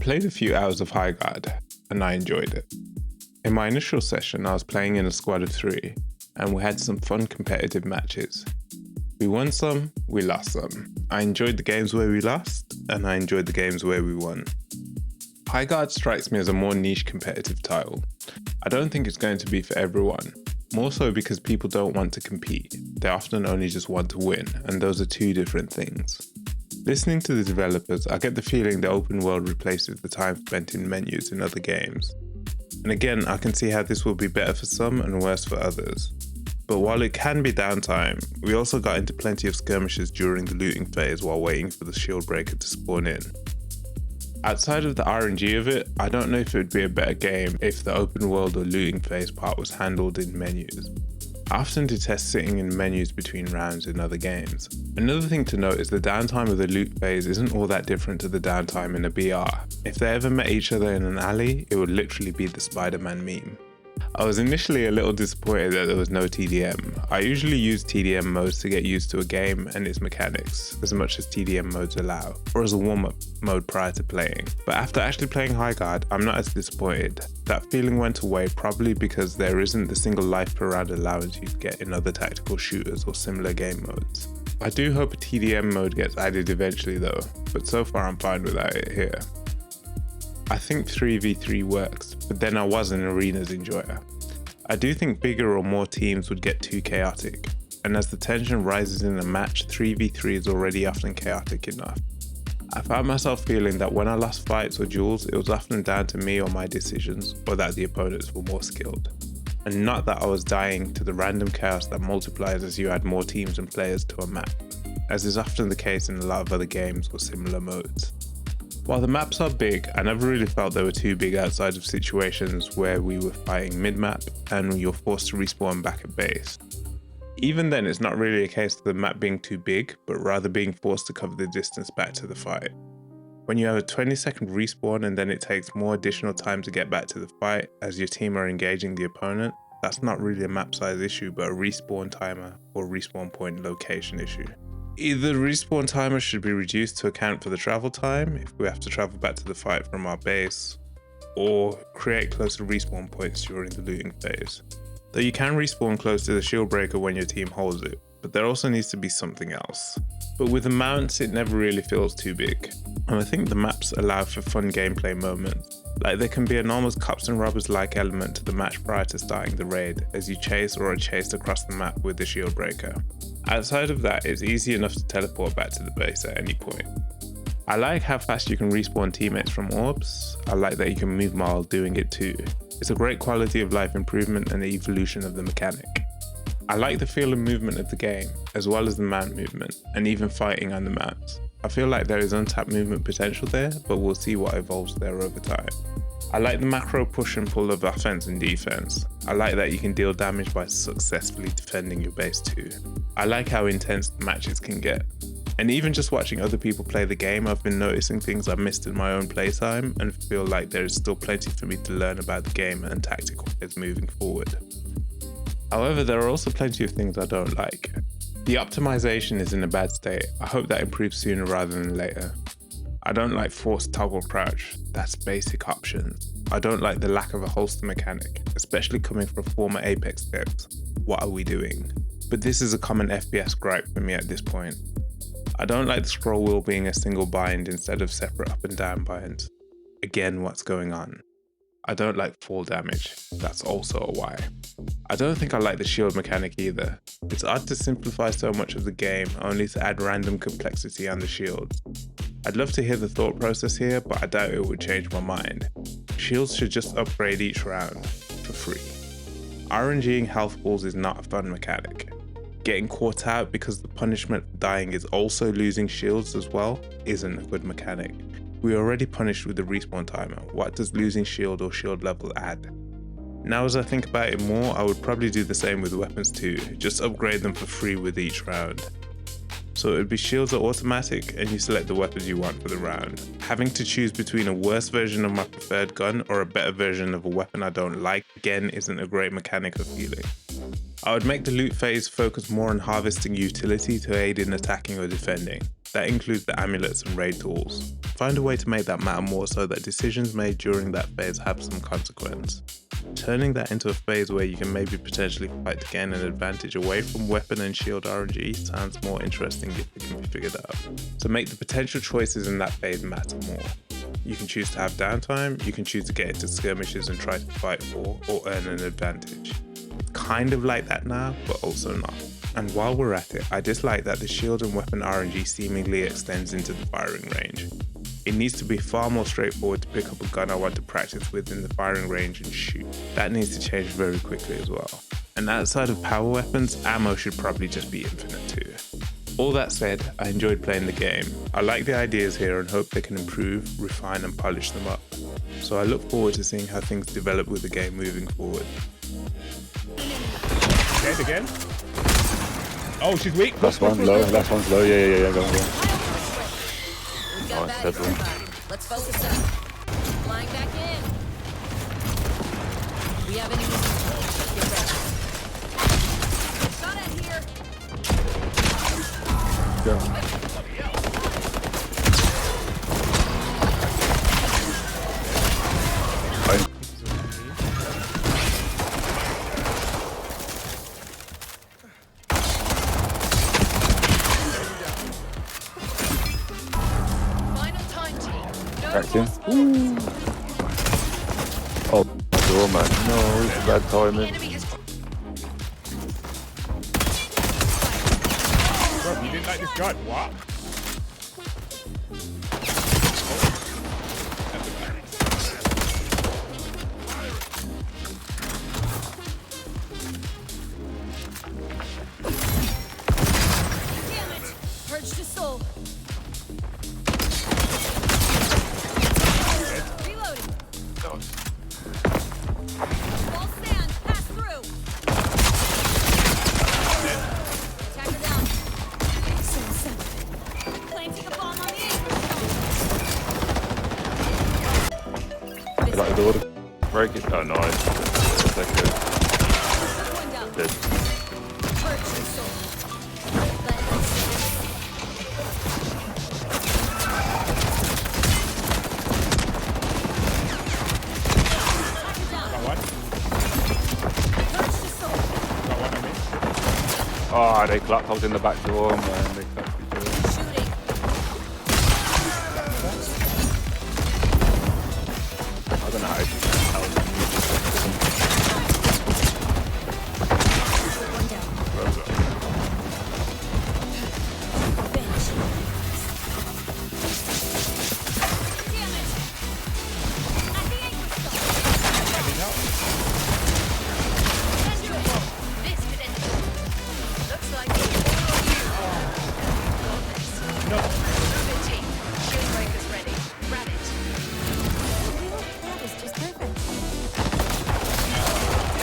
played a few hours of Highguard, and I enjoyed it. In my initial session, I was playing in a squad of 3, and we had some fun competitive matches. We won some, we lost some. I enjoyed the games where we lost, and I enjoyed the games where we won. Highguard strikes me as a more niche competitive title. I don't think it's going to be for everyone, more so because people don't want to compete. They often only just want to win, and those are two different things. Listening to the developers, I get the feeling the open world replaces the time spent in menus in other games. And again, I can see how this will be better for some and worse for others. But while it can be downtime, we also got into plenty of skirmishes during the looting phase while waiting for the shield breaker to spawn in. Outside of the RNG of it, I don't know if it would be a better game if the open world or looting phase part was handled in menus. I often detest sitting in menus between rounds in other games. Another thing to note is the downtime of the loot phase isn't all that different to the downtime in a BR. If they ever met each other in an alley, it would literally be the Spider-Man meme. I was initially a little disappointed that there was no TDM. I usually use TDM modes to get used to a game and its mechanics, as much as TDM modes allow, or as a warm-up mode prior to playing. But after actually playing Highguard, I'm not as disappointed. That feeling went away probably because there isn't the single life per round allowance you'd get in other tactical shooters or similar game modes. I do hope a TDM mode gets added eventually though, but so far I'm fine without it here. I think 3v3 works, but then I was an arenas enjoyer. I do think bigger or more teams would get too chaotic, and as the tension rises in a match, 3v3 is already often chaotic enough. I found myself feeling that when I lost fights or duels, it was often down to me or my decisions, or that the opponents were more skilled. And not that I was dying to the random chaos that multiplies as you add more teams and players to a map, as is often the case in a lot of other games or similar modes. While the maps are big, I never really felt they were too big outside of situations where we were fighting mid-map and you're forced to respawn back at base. Even then, it's not really a case of the map being too big, but rather being forced to cover the distance back to the fight. When you have a 20-second respawn and then it takes more additional time to get back to the fight as your team are engaging the opponent, that's not really a map size issue but a respawn timer or respawn point location issue. Either the respawn timer should be reduced to account for the travel time if we have to travel back to the fight from our base, or create closer respawn points during the looting phase. Though you can respawn close to the shield breaker when your team holds it, but there also needs to be something else. But with the mounts, it never really feels too big, and I think the maps allow for fun gameplay moments. Like there can be an almost cops and robbers like element to the match prior to starting the raid as you chase or are chased across the map with the shield breaker. Outside of that, it's easy enough to teleport back to the base at any point. I like how fast you can respawn teammates from orbs. I like that you can move while doing it too. It's a great quality of life improvement and the evolution of the mechanic. I like the feel and movement of the game, as well as the mount movement, and even fighting on the mounts. I feel like there is untapped movement potential there, but we'll see what evolves there over time. I like the macro push and pull of offense and defense. I like that you can deal damage by successfully defending your base too. I like how intense the matches can get. And even just watching other people play the game, I've been noticing things I've missed in my own playtime and feel like there is still plenty for me to learn about the game and tactical ways moving forward. However, there are also plenty of things I don't like. The optimization is in a bad state. I hope that improves sooner rather than later. I don't like forced toggle crouch, that's basic options. I don't like the lack of a holster mechanic, especially coming from former Apex devs. What are we doing? But this is a common FPS gripe for me at this point. I don't like the scroll wheel being a single bind instead of separate up and down binds. Again, what's going on? I don't like fall damage, that's also a why. I don't think I like the shield mechanic either. It's odd to simplify so much of the game only to add random complexity on the shields. I'd love to hear the thought process here, but I doubt it would change my mind. Shields should just upgrade each round, for free. RNGing health balls is not a fun mechanic. Getting caught out because the punishment for dying is also losing shields as well isn't a good mechanic. We are already punished with the respawn timer, what does losing shield or shield level add? Now as I think about it more, I would probably do the same with weapons too, just upgrade them for free with each round. So it would be shields are automatic and you select the weapons you want for the round. Having to choose between a worse version of my preferred gun or a better version of a weapon I don't like again isn't a great mechanic or feeling. I would make the loot phase focus more on harvesting utility to aid in attacking or defending. That includes the amulets and raid tools. Find a way to make that matter more so that decisions made during that phase have some consequence. Turning that into a phase where you can maybe potentially fight to gain an advantage away from weapon and shield RNG sounds more interesting if it can be figured out. So make the potential choices in that phase matter more. You can choose to have downtime, you can choose to get into skirmishes and try to fight for or earn an advantage. Kind of like that now, but also not. And while we're at it, I dislike that the shield and weapon RNG seemingly extends into the firing range. It needs to be far more straightforward to pick up a gun I want to practice with in the firing range and shoot. That needs to change very quickly as well. And outside of power weapons, ammo should probably just be infinite too. All that said, I enjoyed playing the game. I like the ideas here and hope they can improve, refine and polish them up. So I look forward to seeing how things develop with the game moving forward. Dead again? Oh, she's weak. Last one low, last one's low. Yeah, go. Nice, that's one. Let's focus up. Flying back in. We have enemies. Get ready. Shot at here. Go. Cracked him. Ooh. Oh, door man. No, it's bad timing. Bro, you didn't like this gun? What? Damn it! Purged his soul. Reloading. Wall stand. Pass through. Attacker down. Planting a bomb on the I like the door. Break it. Oh, nice. That's good. one down. Dead. Purged his soul. Got one. Purged his soul. Got one on me. Oh, they clapped. I was in the back door, man. They clapped each other. Shooting. I don't know how to One down. Finish. Damn it! At the anchor stop. Let's do it. This could end it. Looks like it's all on you. Got this. No. Move it, team. Shield breaker's ready. Grab it. That was just perfect.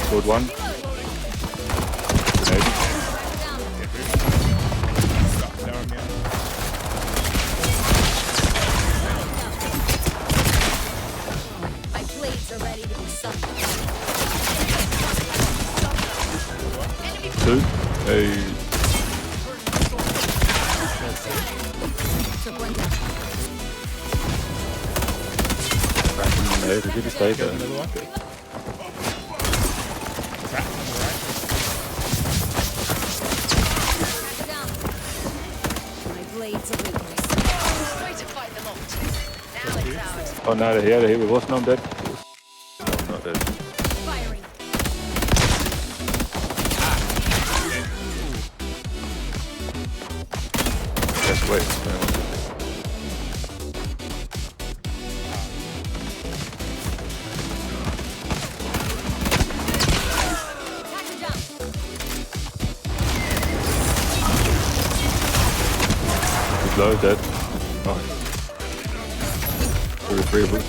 Scored one. Reloading. Grenade. Down. Stop staring me out. My blades are ready to be sunk. Enemy Two. Hey. took one down. Back in the nose. Did he stay there? Another one. Crack on the right. Tracker down. My blades are weakness. Way to fight them off. Now it's ours. Oh, no, they're here. They're here with us. No, I'm dead. No, I'm not dead. Firing. Just wait. Attacker down. He's low, dead. Oh. Three of us.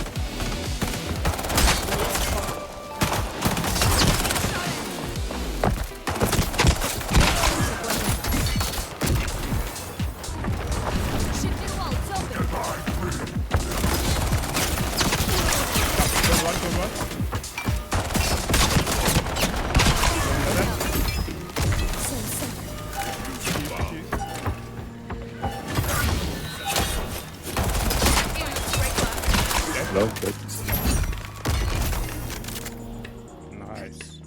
Shift your wall. It's open. Good one. Nice.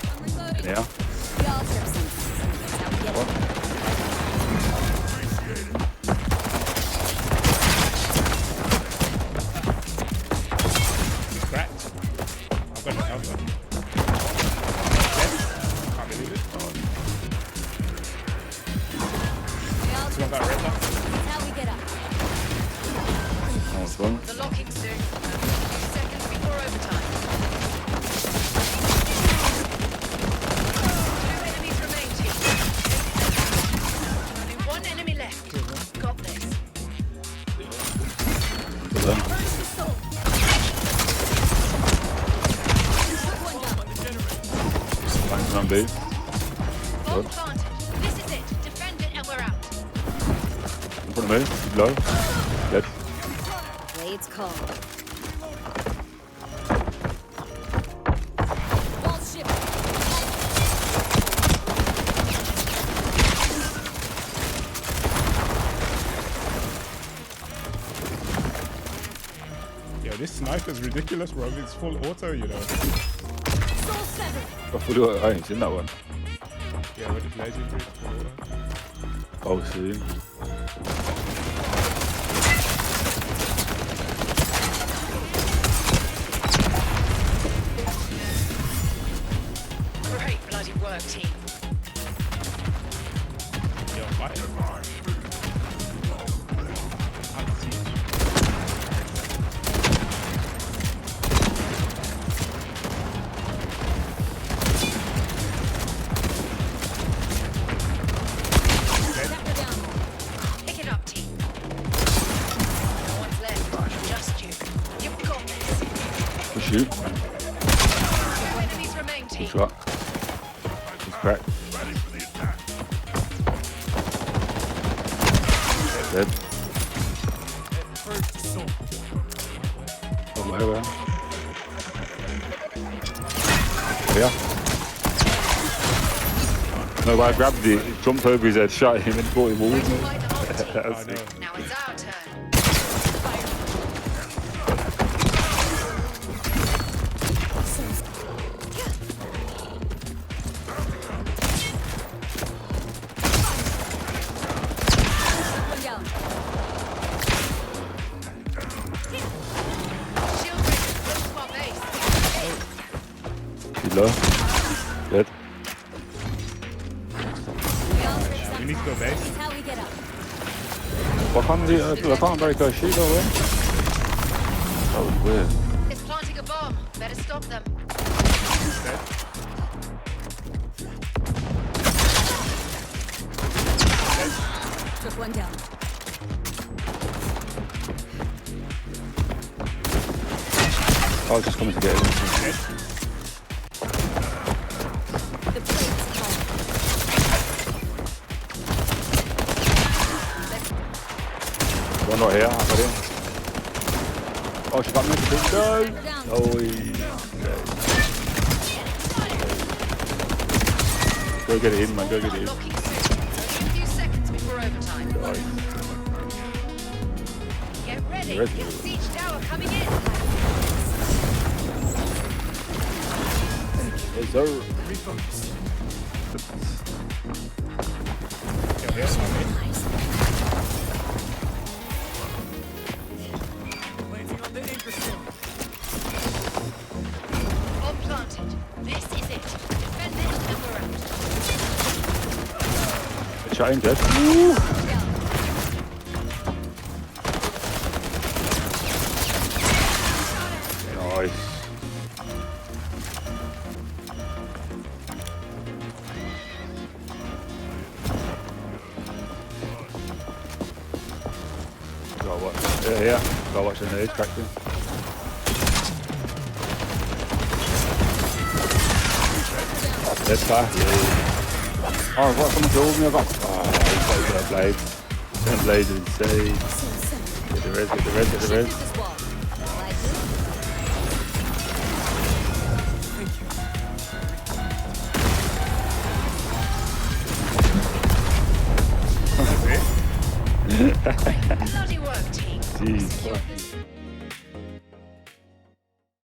I'm reloading. Yeah. We all trip seats. That's how we get it. He's cracked. I've got an alpha. Can't believe it. We all Someone trip got red seats. left. That's how we get up. Almost one. The locking soon. A few seconds before overtime. 2 enemies remain, team. Only 1 enemy left. Got this. Good then. Flanking on B. Bomb planted. This is it. Defend it and we're out. In front of me. Keep low. Dead. Blades call. Wall shift. Yo, this sniper's ridiculous, bro. It's full auto, you know. Soul severed. I ain't seen that one. Yeah, with the legendary full auto. Oh, see. Great bloody work, team. Yo, fight. Out of siege. Stepper down. Pick it up, team. No one's left. Just you. You've got this. Good shoot. 2 enemies remain, team. Good shot. He's cracked. Dead. Oh, where? Yeah. No, but I grabbed it, jumped over his head, shot him, and brought him all. Fight them all, team. That was Oh, sick. no. Now it's our turn. One down. Shield breaker close to our base. He's low. Dead. We all trip seats. We need to go base. That's how we get up. Why can't break her shoot though, eh? That was weird. It's planting a bomb. Better stop them. Dead. Took one down. I was just coming to get him. Dead. The blades call. One right here, I got him. Oh, she got me. No! Sniper down. Oh, go get it in, man. Go get it in. Locking soon. Only a few seconds before overtime. Get ready. Ready. Get siege tower coming in. Yes, sir. Yo, here's one, mate. Bomb planted. This is it. Defend it and we're out. Shot him dead. Nice. Gotta watch. Yeah. Gotta watch the nade cracking. Dead fast. Oh, I've got someone killed me. I've got. Oh, he's got a blade. Ten blades are insane. Get the res, get the res, get the res. This wall. Like this. Bloody work, team. Jeez. Secure this.